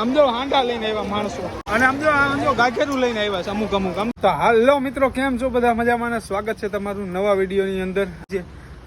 સમજો હાંડા લઈને આવ્યા માણસો અને સમજો ગાઘેરું લઈને આવ્યા છે અમુક આમ તો હાલો મિત્રો, કેમ છો બધા? મજામાં ને સ્વાગત છે તમારું નવા વિડીયોની અંદર.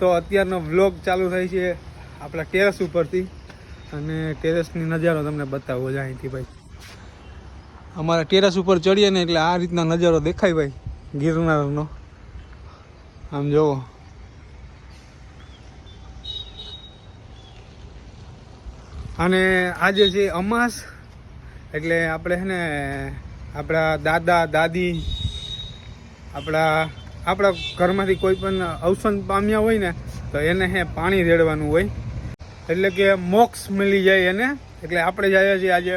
તો અત્યારનો વ્લોગ ચાલુ થાય છે આપણા ટેરેસ ઉપરથી અને ટેરેસની નજારો તમને બતાવો જ અહીંથી ભાઈ. અમારા ટેરેસ ઉપર ચડીએ ને એટલે આ રીતના નજારો દેખાય ભાઈ ગિરનારનો. આમ જોવો, અને આજે છે અમાસ, એટલે આપણે છે ને આપણા દાદા દાદી આપણા ઘરમાંથી કોઈ પણ અવસાન પામ્યા હોય ને તો એને પાણી રેડવાનું હોય, એટલે કે મોક્ષ મળી જાય એને. એટલે આપણે જઈએ છીએ આજે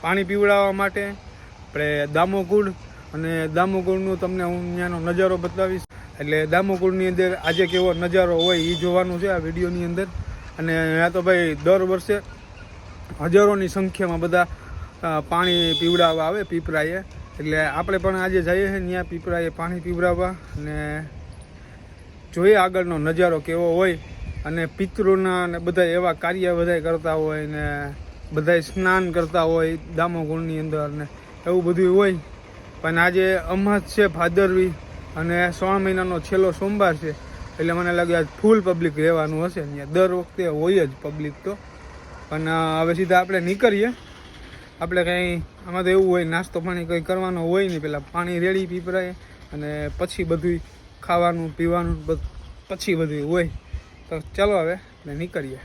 પાણી પીવડાવવા માટે આપણે દામોકુંડ, અને દામોકુંડનું તમને હું ત્યાંનો નજારો બતાવીશ. એટલે દામોકુંડની અંદર આજે કેવો નજારો હોય એ જોવાનું છે આ વિડીયોની અંદર. અને ત્યાં તો ભાઈ દર વર્ષે હજારોની સંખ્યામાં બધા પાણી પીવડાવવા આવે પીપરાએ. એટલે આપણે પણ આજે જઈએ છીએ ત્યાં પીપરાએ પાણી પીવડાવવા અને જોઈએ આગળનો નજારો કેવો હોય. અને પિતૃના અને બધા એવા કાર્ય બધા કરતા હોય ને બધા સ્નાન કરતા હોય દામોકુંડની અંદર ને એવું બધું હોય. પણ આજે અમાસ છે ભાદરવી અને 3 મહિનાનો છેલ્લો સોમવાર છે, એટલે મને લાગે આજ ફૂલ પબ્લિક રહેવાનું હશે ત્યાં. દર વખતે હોય જ પબ્લિક તો. પણ હવે સીધા આપણે નીકળીએ. આપણે કંઈ આમાં તો એવું હોય નાસ્તો પાણી કંઈ કરવાનો હોય નહીં, પહેલાં પાણી રેડી પીપરાય અને પછી બધું ખાવાનું પીવાનું પછી બધું હોય. તો ચાલો હવે આપણે નીકળીએ.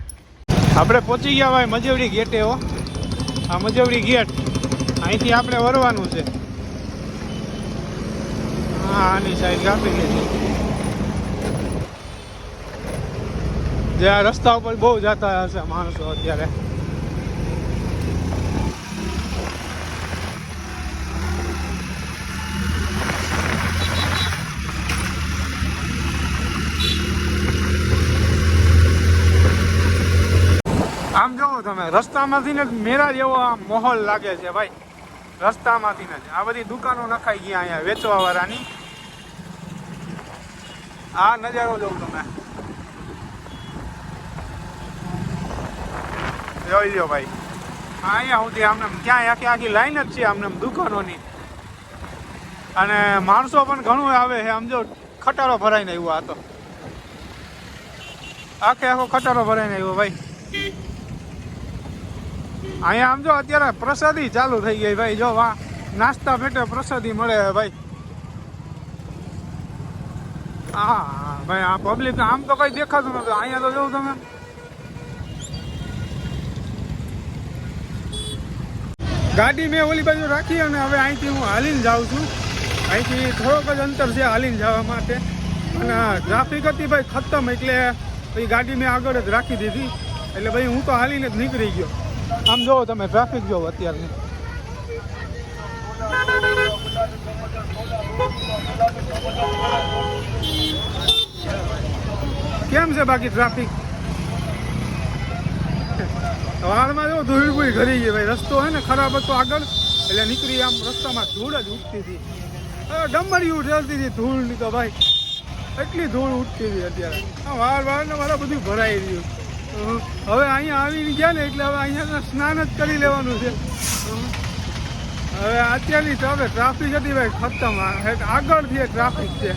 આપણે પહોંચી ગયા ભાઈ મજવડી ગેટે. હો, આ મજવડી ગેટ, અહીંથી આપણે વરવાનું છે. હા, આની સાઈડ કાપી લીધી. જે આ રસ્તા ઉપર બહુ જતા હશે માણસો અત્યારે. આમ જોવો તમે, રસ્તામાંથી ને મેરા જેવો આ માહોલ લાગે છે ભાઈ. રસ્તામાંથી ને આ બધી દુકાનો નખાઈ ગયા અહીંયા વેચવા વાળાની. આ નજારો જોઉં તમે, જોઈ લો ભાઈ. અહીંયા સુધી આમને ક્યાંય આખી લાઈન જ છે આમને દુકાનોની. અને માણસો પણ ઘણું આવે છે. આમ જો ખટારો ભરાઈને આવ્યો. આ તો આખો ખટારો ભરાઈને આવ્યો ભાઈ. અહીંયા આમ જો અત્યારે પ્રસાદી ચાલુ થઈ ગઈ ભાઈ. જો વા નાસ્તા પેટે પ્રસાદી મળે ભાઈ. હા ભાઈ, આ પબ્લિક આમ તો કઈ દેખાતું નથી. અહીંયા તો જોવું તમે, ગાડી મેં ઓલી બાજુ રાખી અને હવે અહીંથી હું હાલીને જાઉં છું. અહીંથી થોડોક જ અંતર છે હાલીને જવા માટે. અને ટ્રાફિક હતી ભાઈ ખતમ, એટલે પછી ગાડી મેં આગળ જ રાખી દીધી. એટલે ભાઈ હું તો હાલીને જ નીકળી ગયો. આમ જોવો તમે, ટ્રાફિક જોવો અત્યારની. કેમ છે બાકી ટ્રાફિક? વાળમાં જો ધૂળ ભૂળ ઘરી ગઈ ભાઈ. રસ્તો હે ને ખરાબ હતો આગળ, એટલે નીકળી આમ રસ્તામાં ધૂળ જ ઉઠતી હતી. ડમરિયું ચાલતી હતી ધૂળની તો ભાઈ, એટલી ધૂળ ઉઠતી હતી અત્યારે. વાળ ને મારા બધું ભરાઈ રહ્યું. હવે અહીંયા આવી ગયા ને એટલે હવે અહીંયા સ્નાન જ કરી લેવાનું છે. હવે અત્યારની તો હવે ટ્રાફિક હતી ભાઈ ખતમ. આગળથી ટ્રાફિક છે.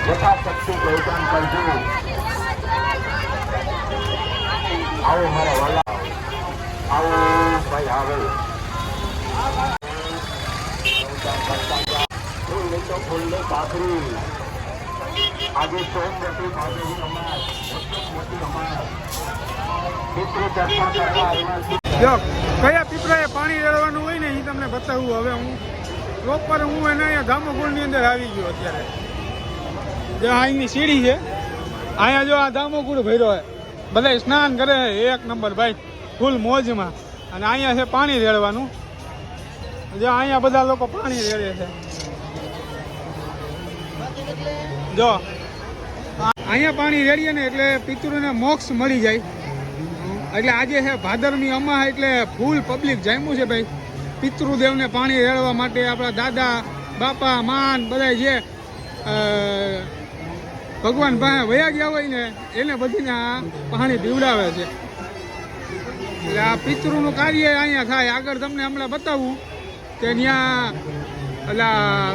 યથાશક્તિ પહેચાન કરજો. આવો મારા વાલા, આવો ભાઈ આવે. ફૂલને પાથરી આજે સોમવતી ભાદરવી અમાસ, મોટી અમાસ પિતૃ ચર્ચા કરવા આવ્યા. જો કયા પીપરાએ પાણી રેડવાનું હોય ને એ તમને બતાવું. હવે હું પ્રોપર હું એને અહીંયા દામોકુંડની અંદર આવી ગયો અત્યારે. જો અહીંની સીડી છે, અહીંયા જો આ દામોકુંડ ભર્યો છે, બધા સ્નાન કરે એક નંબર ભાઈ, ફૂલ મોજમાં. અને અહીંયા છે પાણી રેડવાનું. જો અહીંયા બધા લોકો પાણી રેડે છે. જો અહીંયા પાણી રેડીએ ને એટલે પિતૃને મોક્ષ મળી જાય. એટલે આજે છે ભાદરવી અમાસ, એટલે ફૂલ પબ્લિક જામ્યું છે ભાઈ પિતૃદેવને પાણી રેડવા માટે. આપણા દાદા બાપા માન બધા જે ભગવાન પાસે વયા ગયા હોય ને એને બધીને આ પાણી પીવડાવે છે. એટલે આ પિતૃનું કાર્ય અહીંયા થાય. આગળ તમને હમણાં બતાવું કે ત્યાં એટલે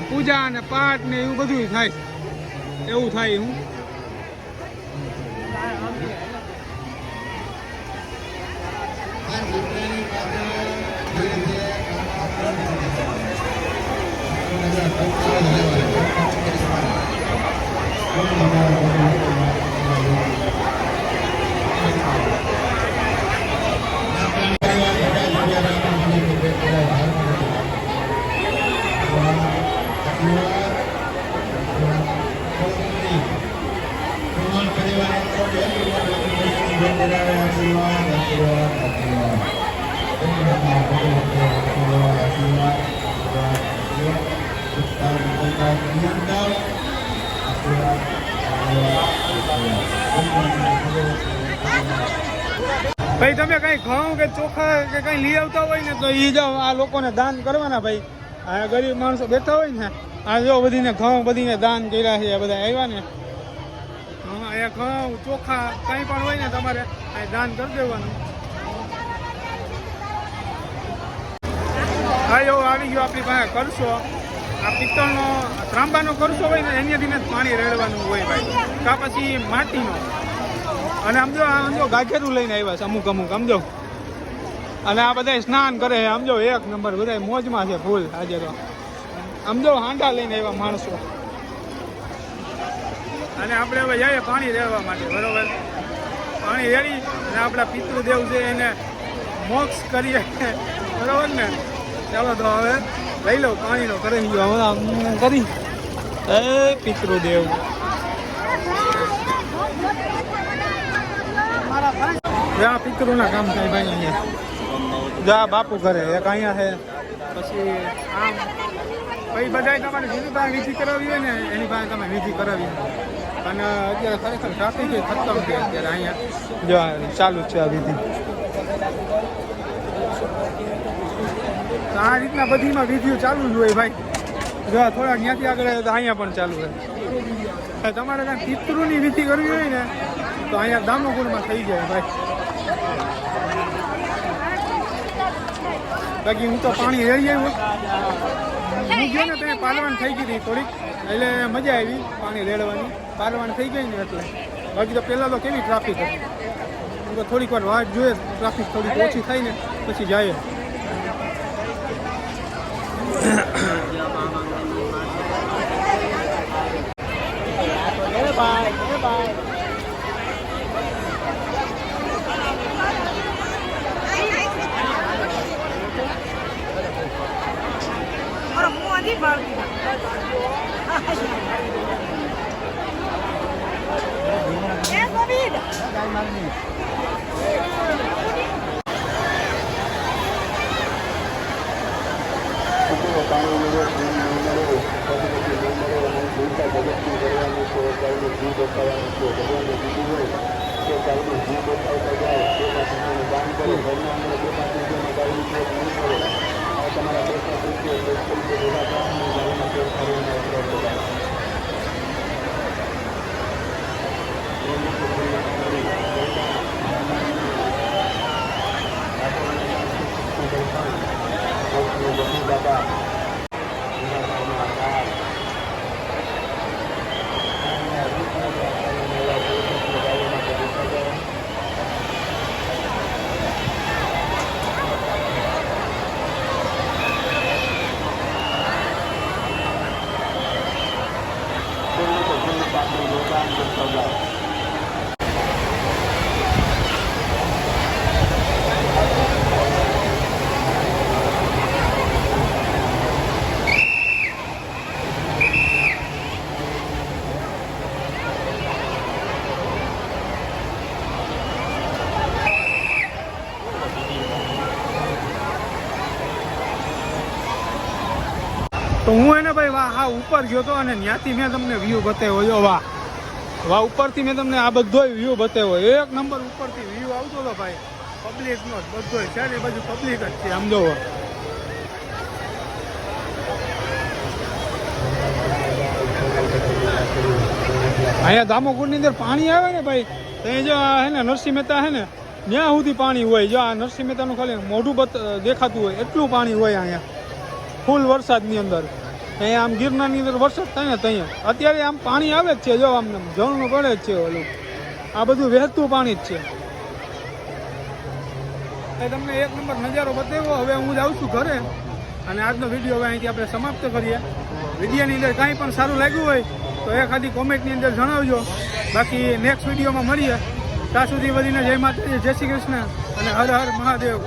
પૂજા ને પાઠ ને એવું બધું થાય. એવું થાય હું ભાઈ તમે કઈ ઘઉં કે ચોખા કે કઈ લઈ આવતા હોય ને તો એ જાઓ આ લોકોને દાન કરવાના. ભાઈ આ ગરીબ માણસો બેઠા હોય ને આ જો બધીને ઘઉં બધીને દાન કર્યા છે. બધા આવ્યા ને અહીંયા ઘઉં ચોખા કઈ પણ હોય ને તમારે અહીં દાન કરી દેવાનું. હા એવું આવી ગયો આપણી પાસે કરશો. આ પિત્તળનો ત્રાંબાનો કરશો હોય ને એનાથી જ પાણી રેડવાનું હોય ભાઈ, કા પછી માટીનો. અને સમજો સમજો ગાજેરું લઈને આવ્યા છે અમુક સમજો. અને આ બધા સ્નાન કરે છે સમજો, એક નંબર બધા મોજમાં છે ફૂલ આજે તો. સમજો હાંડા લઈને આવ્યા માણસો. અને આપણે હવે જઈએ પાણી રેડવા માટે, બરોબર. પાણી રેડી અને આપણા પિતૃદેવ છે એને મોક્ષ કરીએ, બરોબર ને. ચાલો તો હવે લઈ લો પાણીનો કરી ગયો કરી એ પિતૃદેવ. જા પિતૃના કામ થાય ભાઈ અહીંયા. જા બાપુ ઘરે એક અહીંયા છે. પછી આમ ભાઈ બધા તમારે જેની પાસે વિધિ કરાવી હોય ને એની પાસે તમે વિધિ કરાવી. અને અત્યારે ખરેખર ટ્રાફિક ખતમ છે અત્યારે અહીંયા. જો ચાલુ છે આ વિધિ. આ રીતના બધીમાં વિધિઓ ચાલુ જ હોય ભાઈ. જો થોડાક ત્યાંથી આગળ તો અહીંયા પણ ચાલુ હોય. તમારે કાંઈ પિતૃની વિધિ કરવી હોય ને તો અહીંયા દામોગુણમાં થઈ જાય ભાઈ. બાકી હું તો પાણી રેડી આવ્યું હું ગયો ને ત્યાં પાલવાન થઈ ગઈ હતી થોડીક, એટલે મજા આવી પાણી રેડવાની. પાલવાન થઈ ગઈ ને એટલે. બાકી તો પહેલાં તો કેવી ટ્રાફિક હતી. હું તો થોડીક વાર વાટ જોઈએ, ટ્રાફિક થોડીક ઓછી થાય ને પછી જાય. તો હું એને ભાઈ વાહ હા ઉપર ગયો હતો અને ત્યાંથી મેં તમને વ્યૂ બતાવ્યો. જો વાહ વાહ ઉપરથી મેં તમને આ બધો વ્યૂ બતાવ્યો. એક નંબર ઉપરથી વ્યૂ આવતો હતો ભાઈ. પબ્લિકનો જ બધો ચારે બાજુ પબ્લિક જ છે આમ જોવો. અહીંયા દામોકુંડની અંદર પાણી આવે ને ભાઈ તો એ જો આ હે ને નરસિંહ મહેતા હે ને ત્યાં સુધી પાણી હોય. જો આ નરસિંહ મહેતાનું ખાલી મોઢું દેખાતું હોય એટલું પાણી હોય અહીંયા ફૂલ વરસાદની અંદર. અહીંયા આમ ગિરનારની અંદર વરસાદ થાય ને ત્યાં અત્યારે આમ પાણી આવે જ છે. જો આમ જળનું પડે જ છે ઓલું, આ બધું વહેતું પાણી જ છે. એ તમને એક નંબર નજારો બતાવ્યો. હવે હું જાઉં છું ઘરે અને આજનો વિડીયો હવે અહીંથી આપણે સમાપ્ત કરીએ. વિડીયોની અંદર કાંઈ પણ સારું લાગ્યું હોય તો એ ખાલી કોમેન્ટની અંદર જણાવજો. બાકી નેક્સ્ટ વિડીયોમાં મળીએ. ત્યાં સુધી વધીને જય માતાજી, જય શ્રી કૃષ્ણ અને હર હર મહાદેવ.